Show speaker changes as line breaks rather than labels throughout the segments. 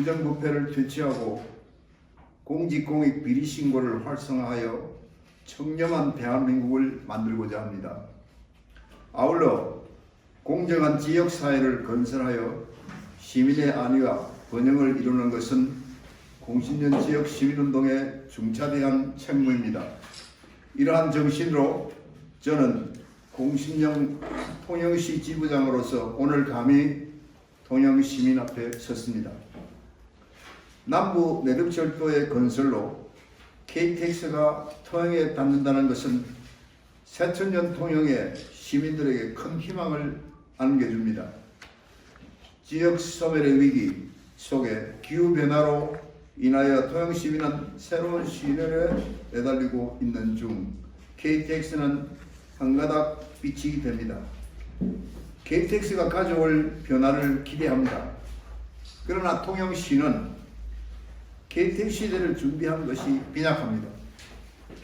부정부패를 퇴치하고 공직공익 비리 신고를 활성화하여 청렴한 대한민국을 만들고자 합니다. 아울러 공정한 지역사회를 건설하여 시민의 안위와 번영을 이루는 것은 공신년 지역 시민운동의 중차대한 책무입니다. 이러한 정신으로 저는 공신령 통영시 지부장으로서 오늘 감히 통영시민 앞에 섰습니다. 남부 내륙철도의 건설로 KTX가 통영에 닿는다는 것은 새천년 통영의 시민들에게 큰 희망을 안겨줍니다. 지역 소멸의 위기 속에 기후변화로 인하여 통영 시민은 새로운 시련에 내달리고 있는 중 KTX는 한 가닥 빛이 됩니다. KTX가 가져올 변화를 기대합니다. 그러나 통영시는 KTX 시대를 준비한 것이 빈약합니다.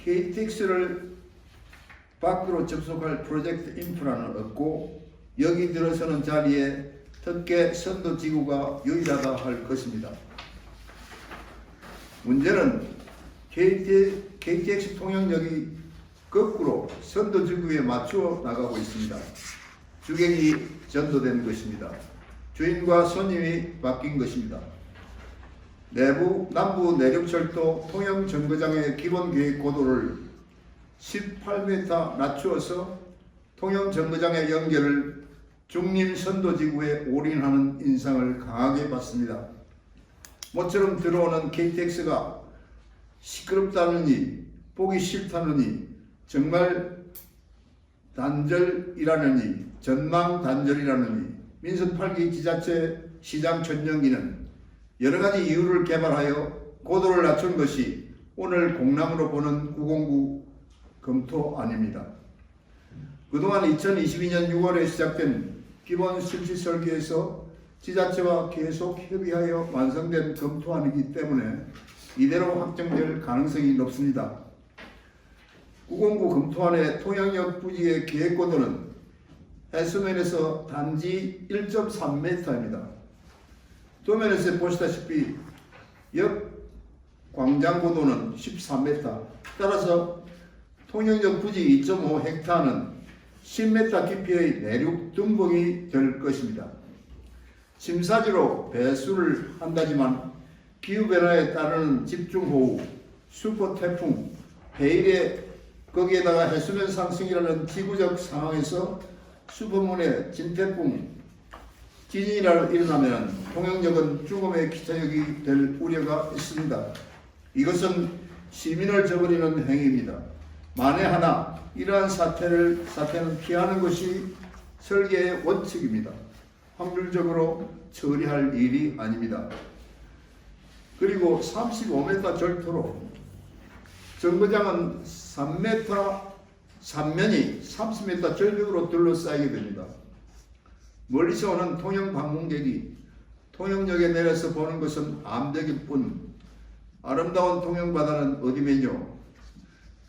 KTX를 밖으로 접속할 프로젝트 인프라는 없고 여기 들어서는 자리에 특계 선도지구가 유일하다 할 것입니다. 문제는 KTX 통영역이 거꾸로 선도지구에 맞추어 나가고 있습니다. 주객이 전도된 것입니다. 주인과 손님이 바뀐 것입니다. 남부 내륙철도 통영 정거장의 기본 계획 고도를 18m 낮추어서 통영 정거장의 연결을 중림 선도지구에 올인하는 인상을 강하게 받습니다. 모처럼 들어오는 KTX가 시끄럽다느니 보기 싫다느니 정말 단절이라느니 전망 단절이라느니 민선 8기 지자체 시장 전용기는 여러가지 이유를 개발하여 고도를 낮춘 것이 오늘 공람으로 보는 909 검토 아닙니다. 그동안 2022년 6월에 시작된 기본 실시 설계에서 지자체와 계속 협의하여 완성된 검토안이기 때문에 이대로 확정될 가능성이 높습니다. 909 검토안의 통영역 부지의 계획고도는 해수면에서 단지 1.3m입니다. 도면에서 보시다시피 역 광장고도는 13m, 따라서 통영역 부지 2.5헥타는 10m 깊이의 내륙 둔봉이 될 것입니다. 심사지로 배수를 한다지만 기후변화에 따르는 집중호우, 슈퍼태풍, 해일에 거기에다가 해수면 상승이라는 지구적 상황에서 슈퍼문의 진태풍, 지진이라도 일어나면 통영역은 죽음의 기차역이 될 우려가 있습니다. 이것은 시민을 저버리는 행위입니다. 만에 하나 이러한 사태는 피하는 것이 설계의 원칙입니다. 확률적으로 처리할 일이 아닙니다. 그리고 35m 절토로 정거장은 3m 삼면이 30m 절벽으로 둘러싸이게 됩니다. 멀리서 오는 통영 방문객이 통영역에 내려서 보는 것은 암벽일 뿐 아름다운 통영바다는 어디면요.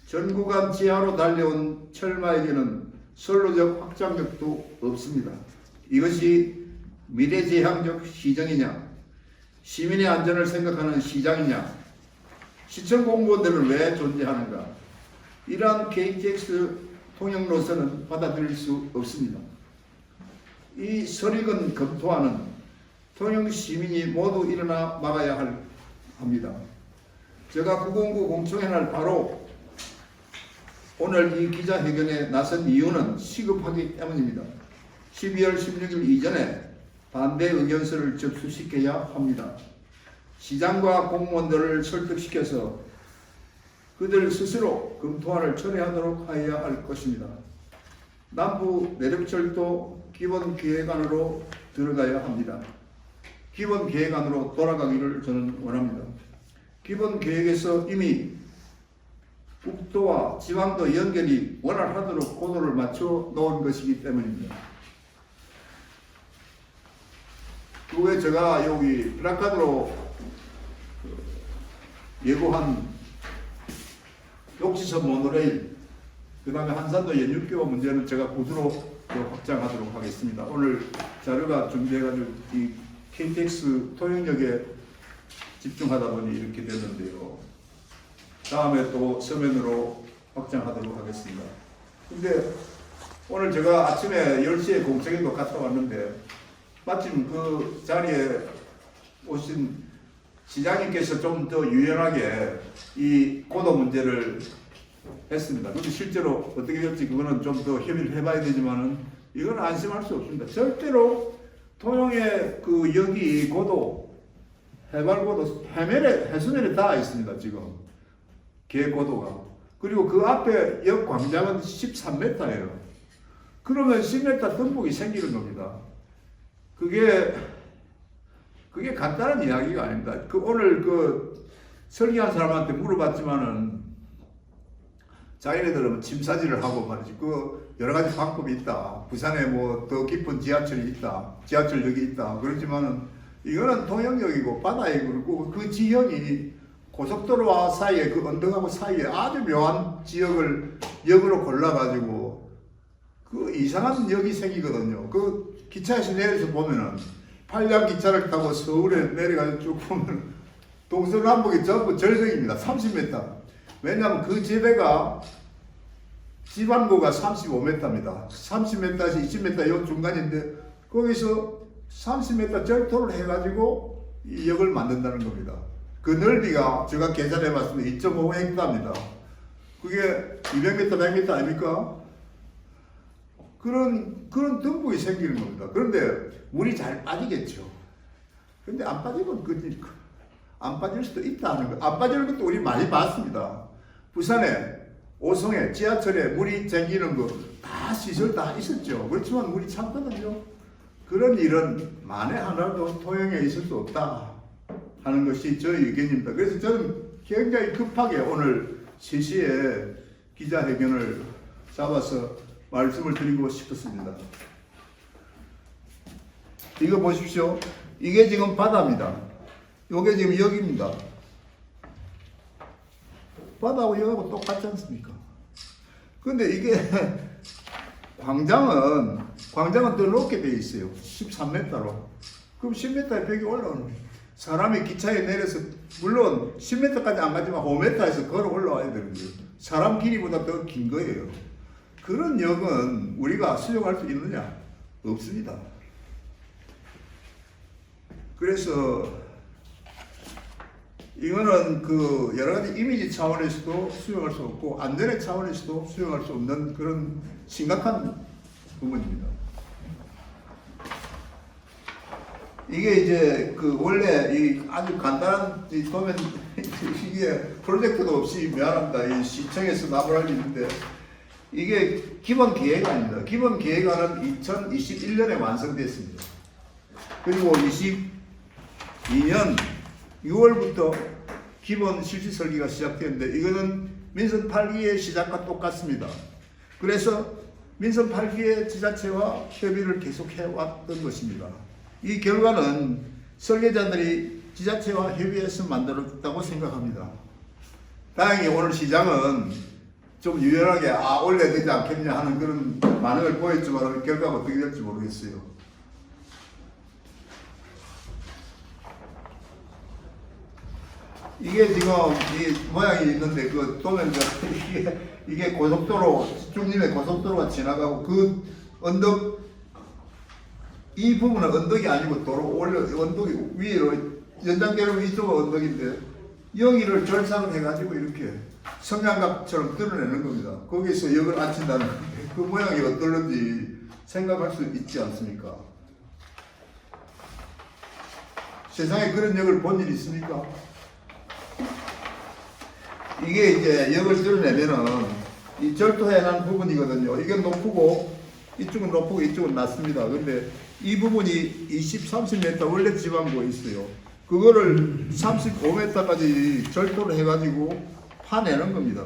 전 구간 지하로 달려온 철마에게는 선로적 확장력도 없습니다. 이것이 미래지향적 시정이냐, 시민의 안전을 생각하는 시장이냐, 시청 공무원들은 왜 존재하는가? 이러한 KTX 통영 노선은 받아들일 수 없습니다. 이 설익은 검토하는 통영 시민이 모두 일어나 막아야 합니다. 제가 909 공청회 날 바로 오늘 이 기자회견에 나선 이유는 시급하기 때문입니다. 12월 16일 이전에 반대 의견서를 접수시켜야 합니다. 시장과 공무원들을 설득시켜서 그들 스스로 검토안을 처리하도록 해야 할 것입니다. 남부 내륙철도 기본계획안으로 들어가야 합니다. 기본계획안으로 돌아가기를 저는 원합니다. 기본계획에서 이미 국도와 지방도 연결이 원활하도록 고도를 맞춰 놓은 것이기 때문입니다. 그 외에 제가 여기 플래카드로 예고한 욕지선 모노레일, 그 다음에 한산도 연육교 문제는 제가 구두로 확장하도록 하겠습니다. 오늘 자료가 준비해가지고 이 KTX 통영역에 집중하다 보니 이렇게 됐는데요. 다음에 또 서면으로 확장하도록 하겠습니다. 근데 오늘 제가 아침에 10시에 공청회도 갔다 왔는데 마침 그 자리에 오신 시장님께서 좀 더 유연하게 이 고도 문제를 했습니다. 근데 실제로 어떻게 될지 그거는 좀 더 협의를 해봐야 되지만은 이건 안심할 수 없습니다. 절대로 통영의 그 여기 고도, 해발고도, 해수면에 닿아 있습니다. 지금 계고도가. 그리고 그 앞에 역 광장은 13m예요. 그러면 10m 덤목이 생기는 겁니다. 그게 간단한 이야기가 아닙니다. 오늘 설계한 사람한테 물어봤지만은 자기네들은 침사지를 하고 말이지 여러 가지 방법이 있다. 부산에 뭐 더 깊은 지하철이 있다. 지하철역이 있다. 그렇지만은 이거는 통영역이고 바다에 그렇고 그 지형이 고속도로와 사이에 그 언덕하고 사이에 아주 묘한 지역을 역으로 골라가지고 이상한 역이 생기거든요. 기차에서 내려서 보면은 팔량 기차를 타고 서울에 내려가서 쭉 보면 동서남북이 전부 절벽입니다. 30m. 왜냐하면 그 지대가 지반구가 35m입니다. 30m에서 20m 요 중간인데 거기서 30m 절토를 해가지고 이 역을 만든다는 겁니다. 그 넓이가 제가 계산해 봤습니다. 2.5헥타입니다. 그게 200m, 100m 아닙니까? 그런 덤불이 생기는 겁니다. 그런데 물이 잘 빠지겠죠. 근데 안 빠지면 안 빠질 수도 있다는 거. 안 빠지는 것도 우리 많이 봤습니다. 부산에 오송에 지하철에 물이 쟁기는 거 다 시설 다 있었죠. 그렇지만 물이 참거든요. 그런 일은 만에 하나도 통영에 있을 수 없다 하는 것이 저의 의견입니다. 그래서 저는 굉장히 급하게 오늘 3시에 기자회견을 잡아서 말씀을 드리고 싶었습니다. 이거 보십시오. 이게 지금 바다입니다. 이게 지금 역입니다. 바다하고 역하고 똑같지 않습니까? 근데 이게 광장은 더 높게 되어 있어요. 13m로. 그럼 10m에 벽이 올라오는 거예요. 사람이 기차에 내려서 물론 10m까지 안 가지만 5m에서 걸어 올라와야 되는 거예요. 사람 길이보다 더 긴 거예요. 그런 역은 우리가 수용할 수 있느냐? 없습니다. 그래서 이거는 여러 가지 이미지 차원에서도 수용할 수 없고 안전의 차원에서도 수용할 수 없는 그런 심각한 부분입니다. 이게 이제 원래 이 아주 간단한 보면 이게 프로젝트도 없이 미안합니다. 이 시청에서 나무랄 있는데 이게 기본 계획안입니다. 기본 계획안은 2021년에 완성됐습니다. 그리고 22년 6월부터 기본 실시 설계가 시작되는데 이거는 민선 8기의 시작과 똑같습니다. 그래서 민선 8기의 지자체와 협의를 계속 해왔던 것입니다. 이 결과는 설계자들이 지자체와 협의해서 만들었다고 생각합니다. 다행히 오늘 시장은 좀 유연하게 올려야 되지 않겠냐 하는 그런 반응을 보였지만 결과가 어떻게 될지 모르겠어요. 이게 지금 이 모양이 있는데 보면 이게 고속도로 중림의 고속도로가 지나가고 그 언덕 이 부분은 언덕이 아니고 도로 언덕이 위로 연장되는 이쪽은 언덕인데 여기를 절상을 해가지고 이렇게 성냥갑처럼 드러내는 겁니다. 거기서 역을 앉힌다는 건데 그 모양이 어떨는지 생각할 수 있지 않습니까? 세상에 그런 역을 본 일 있습니까? 이게 이제 역을 드러내면은 이 절도해난 부분이거든요. 이게 높고 이쪽은 높고 이쪽은 낮습니다. 근데 이 부분이 30m 원래 지방구가 있어요. 그거를 35m까지 절도를 해가지고 파내는 겁니다.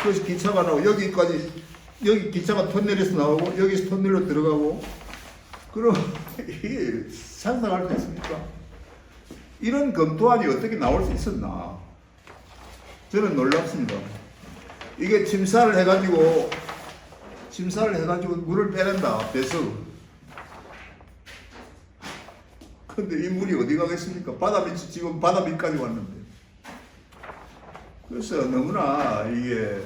그래서 기차가 나오고 여기 기차가 터널에서 나오고 여기서 터널로 들어가고 그럼 이게 상상할 수 있습니까? 이런 검토안이 어떻게 나올 수 있었나? 저는 놀랍습니다. 이게 침사를 해가지고 물을 빼낸다. 배수. 근데 이 물이 어디 가겠습니까? 바다 밑이 지금 바다 밑까지 왔는데. 그래서 너무나 이게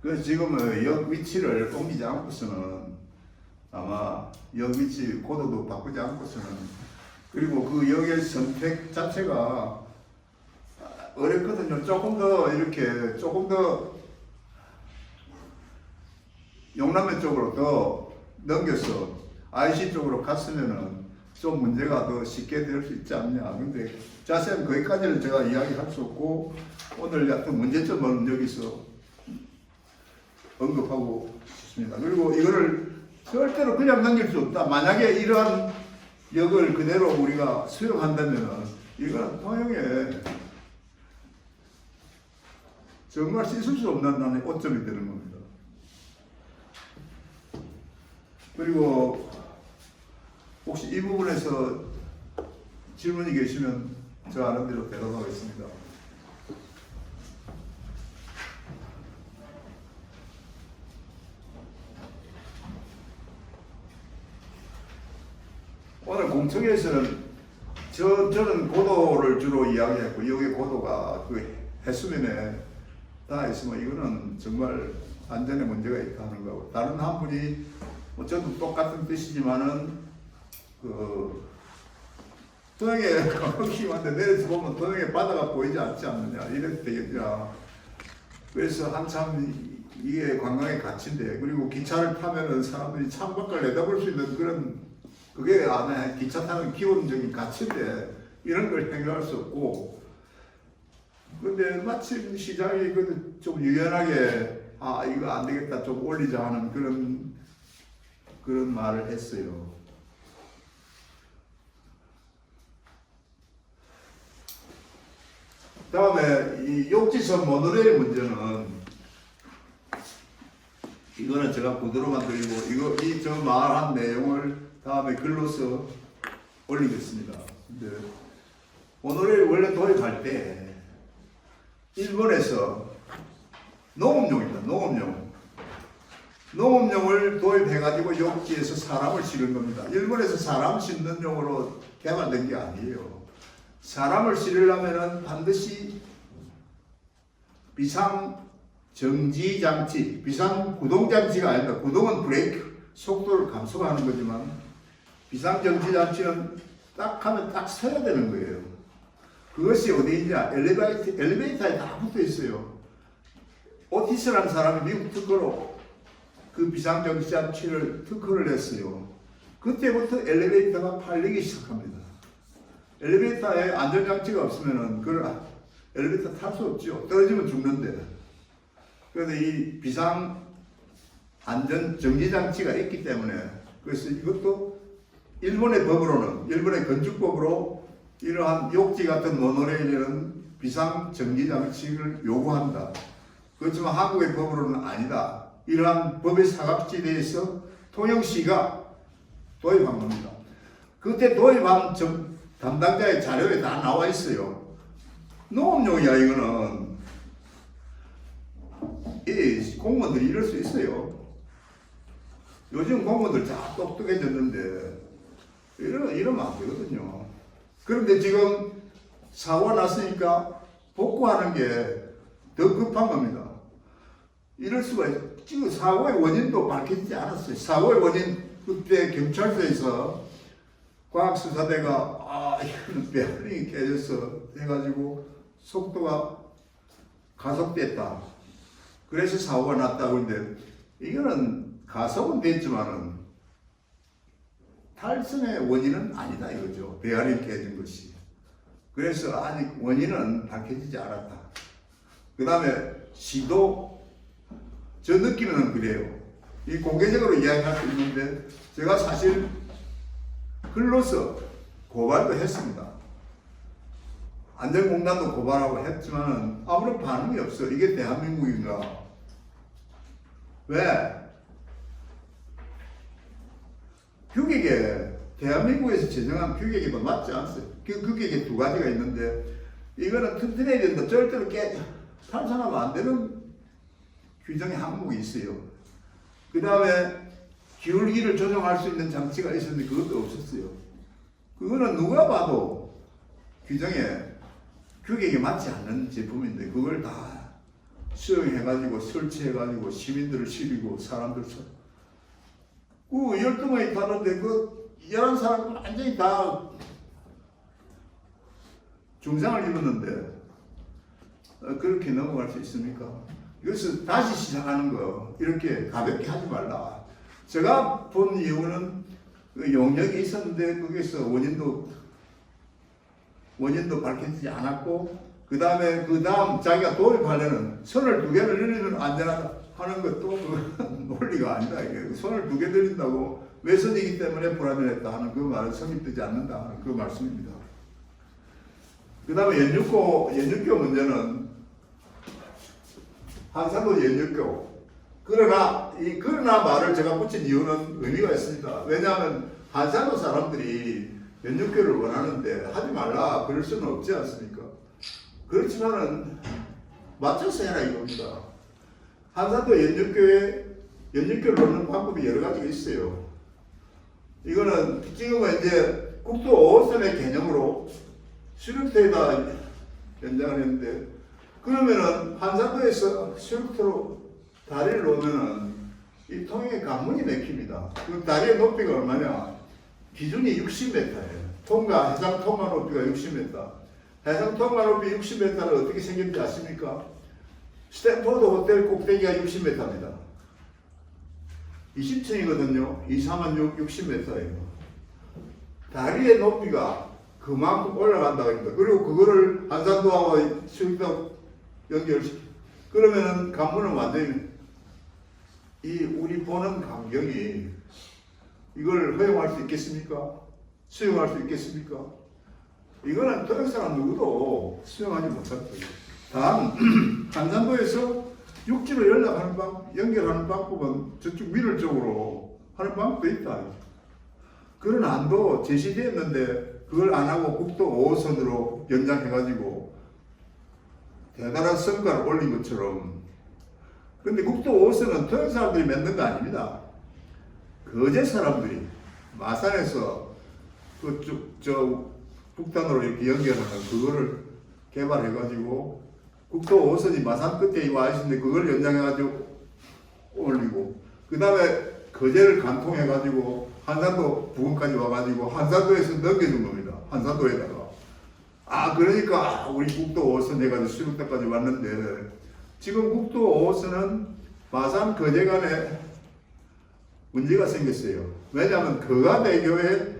그래서 지금 역 위치를 옮기지 않고서는 아마 역 위치 고도도 바꾸지 않고서는 그리고 그 역의 선택 자체가 어렵거든요. 조금 더 이렇게 조금 더 용남면 쪽으로 더 넘겨서 IC 쪽으로 갔으면은 좀 문제가 더 쉽게 될 수 있지 않냐. 근데 자세한 거기까지는 제가 이야기할 수 없고 오늘 같은 문제점은 여기서 언급하고 싶습니다. 그리고 이거를 절대로 그냥 넘길 수 없다. 만약에 이러한 역을 그대로 우리가 수용한다면 이거는 통영에 정말 씻을 수 없는 나는 오점이 되는 겁니다. 그리고 혹시 이 부분에서 질문이 계시면 저 아는 대로 대답하겠습니다. 오늘 공청회에서는 저는 고도를 주로 이야기했고 여기 고도가 그 해수면에 다 있으면 이거는 정말 안전에 문제가 있다는 거고 다른 한 분이 어쨌든 똑같은 뜻이지만은 그 통영에 강릉시한테 내려서 보면 통영에 바다가 보이지 않지 않느냐 이래도 되겠냐. 그래서 한참 이게 관광의 가치인데 그리고 기차를 타면은 사람들이 창밖을 내다볼 수 있는 그런 그게 안에 기차 타는 기본적인 가치인데 이런 걸 행사할 수 없고 근데 마침 시장이 좀 유연하게 이거 안 되겠다 좀 올리자 하는 그런 말을 했어요. 다음에 이 욕지선 모노레일 문제는 이거는 제가 보도로만 드리고 저 말한 내용을 다음에 글로써 올리겠습니다. 근데 모노레일 원래 도입할 때 일본에서 농업용입니다. 농업용을 도입해가지고 욕지에서 사람을 실은 겁니다. 일본에서 사람 싣는 용으로 개발된 게 아니에요. 사람을 실으려면 반드시 비상 정지 장치, 비상 구동 장치가 아닙니다. 구동은 브레이크, 속도를 감소하는 거지만 비상 정지 장치는 딱 하면 딱 서야 되는 거예요. 그것이 어디 있냐? 엘리베이터에 다 붙어 있어요. 오티스라는 사람이 미국 특허로 그 비상 정지 장치를 특허를 냈어요. 그때부터 엘리베이터가 팔리기 시작합니다. 엘리베이터에 안전장치가 없으면은 그 엘리베이터 탈 수 없죠. 떨어지면 죽는데. 그런데 이 비상 안전 정지 장치가 있기 때문에 그래서 이것도 일본의 법으로는 일본의 건축법으로 이러한 욕지 같은 모노레일에는 비상 정지 장치를 요구한다. 그렇지만 한국의 법으로는 아니다. 이러한 법의 사각지대에서 통영시가 도입한 겁니다. 그때 도입한 담당자의 자료에 다 나와 있어요. 농업용이야 이거는. 이 공무원들이 이럴 수 있어요. 요즘 공무원들 다 똑똑해졌는데 이러면 안 되거든요. 그런데 지금 사고가 났으니까 복구하는 게 더 급한 겁니다. 이럴 수가 있어요. 지금 사고의 원인도 밝혀지지 않았어요. 사고의 원인 그때 경찰서에서 과학수사대가 이거는 베어링이 깨져서 해가지고 속도가 가속됐다. 그래서 사고가 났다고 하는데 이거는 가속은 됐지만은 탈선의 원인은 아니다 이거죠. 베어링 깨진 것이. 그래서 아직 원인은 밝혀지지 않았다. 그 다음에 시도 저 느낌은 그래요. 이 공개적으로 이야기할 수 있는데 제가 사실 글로서 고발도 했습니다. 안전공단도 고발하고 했지만 아무런 반응이 없어. 이게 대한민국인가? 왜? 규격에 대한민국에서 제정한 규격이 더 맞지 않어요. 그 규격이 두 가지가 있는데 이거는 튼튼해야 된다. 절대로 탈선하면 안 되는 규정의 항목이 있어요. 그 다음에 기울기를 조정할 수 있는 장치가 있었는데 그것도 없었어요. 그거는 누가 봐도 규격에 맞지 않는 제품인데 그걸 다 수용해가지고 설치해가지고 시민들을 시비고 사람들 그 12명이 타는데 그 11사람 완전히 다 중상을 입었는데 그렇게 넘어갈 수 있습니까? 이것을 다시 시작하는 거 이렇게 가볍게 하지 말라. 제가 본 이유는 그 용역이 있었는데 거기서 원인도 밝혀지지 않았고 그 다음 자기가 도입하려는 손을 2개를 늘리면 안전하다 하는 것도 논리가 아니다. 이게 손을 2개 늘린다고 외선이기 때문에 불안전했다 하는 그 말은 성립되지 않는다 하는 그 말씀입니다. 그 다음에 연육교 문제는 한산도 연육교. 그러나 말을 제가 붙인 이유는 의미가 있습니다. 왜냐하면 한산도 사람들이 연육교를 원하는데 하지 말라 그럴 수는 없지 않습니까? 그렇지만은 맞춰서 해라 이겁니다. 한산도 연육교를 넣는 방법이 여러 가지가 있어요. 이거는 지금은 이제 국도 5호선의 개념으로 수륙터에다 연장을 했는데 그러면은 한산도에서 수륙터로 다리를 놓으면은 이 통행의 관문이 막힙니다. 그 다리의 높이가 얼마냐? 기준이 60m예요. 해상 통과 높이가 60m. 해상 통과 높이 60m는 어떻게 생겼는지 아십니까? 스탠포드 호텔 꼭대기가 60m입니다. 20층이거든요. 2, 3은 60m예요. 다리의 높이가 그만큼 올라간다고 합니다. 그리고 그거를 한산도하고 수륙도 연결시켜. 그러면은 관문은 완전히 우리 보는 광경이 이걸 허용할 수 있겠습니까? 수용할 수 있겠습니까? 이거는 토양 사람 누구도 수용하지 못할 거예요. 단 한산도에서 육지로 연결하는 방법은 저쪽 미를 쪽으로 하는 방법도 있다. 그런 안도 제시되었는데 그걸 안 하고 국도 5호선으로 연장해가지고 대단한 성과를 올린 것처럼. 그런데 국도 5호선은 토양 사람들이 만든 거 아닙니다. 거제 사람들이 마산에서 북단으로 이렇게 연결하는 그거를 개발해가지고 국도 5호선이 마산 끝에 와 있는데 그걸 연장해가지고 올리고 그 다음에 거제를 관통해가지고 한산도 부근까지 와가지고 한산도에서 넘겨준 겁니다. 한산도에다가. 그러니까 우리 국도 5호선 해가지고 수륙도까지 왔는데 지금 국도 5호선은 마산 거제 간에 문제가 생겼어요. 왜냐하면 거가대교의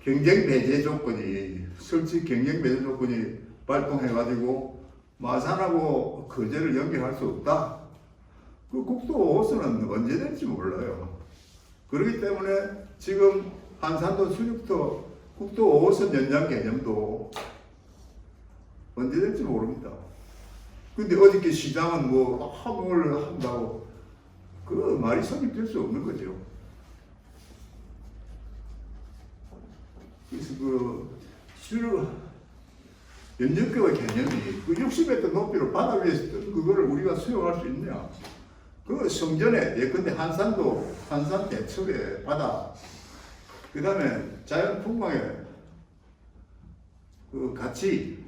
경쟁 배제 조건이 설치 경쟁 배제 조건이 발동해가지고 마산하고 거제를 연결할 수 없다. 그 국도 5호선은 언제 될지 몰라요. 그렇기 때문에 지금 한산도 수륙도 국도 5호선 연장 개념도 언제 될지 모릅니다. 근데 어저께 시장은 뭘 한다고 그 말이 성립될 수 없는 거죠. 그래서 연역교의 개념이 60m 높이로 바다 위에서 뜬 그거를 우리가 수용할 수 있냐? 그 성전에 예컨대 한산 대첩의 바다, 그 다음에 자연 풍광의 그 가치,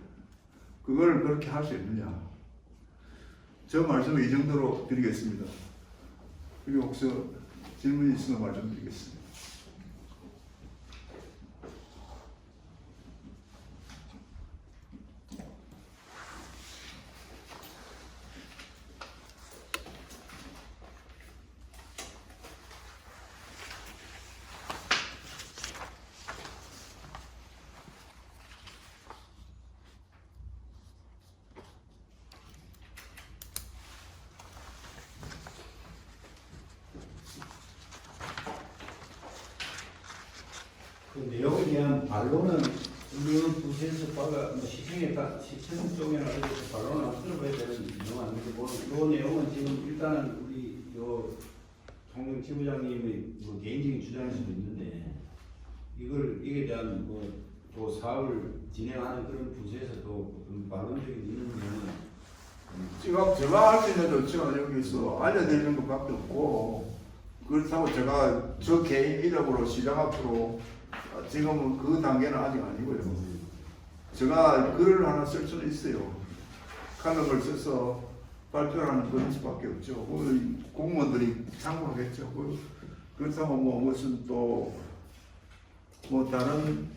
그걸 그렇게 할 수 있느냐? 저 말씀을 이 정도로 드리겠습니다. 그리고 혹시 질문이 있으면 말씀드리겠습니다.
그 내용에 대한 반론은 우리 부서에서 시청 쪽에나 어디서 반론을 안 들어봐야 되는 내용은 아닌데, 이 내용은 지금 일단은 우리 총경 지부장님의 개인적인 주장일 수도 있는데, 이게 대한 또 사업을 진행하는 그런 부서에서도 반론적인 있는 내용은
지금 제가 할 수 있는 조치가 여기서 알려드리는 것밖에 없고, 그렇다고 제가 저 개인 이력으로 시장 앞으로 지금은 그 단계는 아직 아니고요. 제가 글을 하나 쓸 수는 있어요. 칼럼을 써서 발표하는 그런 수밖에 없죠. 공무원들이 참고하겠죠. 그렇다고 뭐 무슨 또 뭐 다른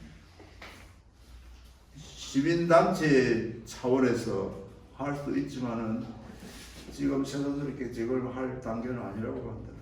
시민단체 차원에서 할 수도 있지만은 지금 새삼스럽게 저걸 할 단계는 아니라고 봅니다.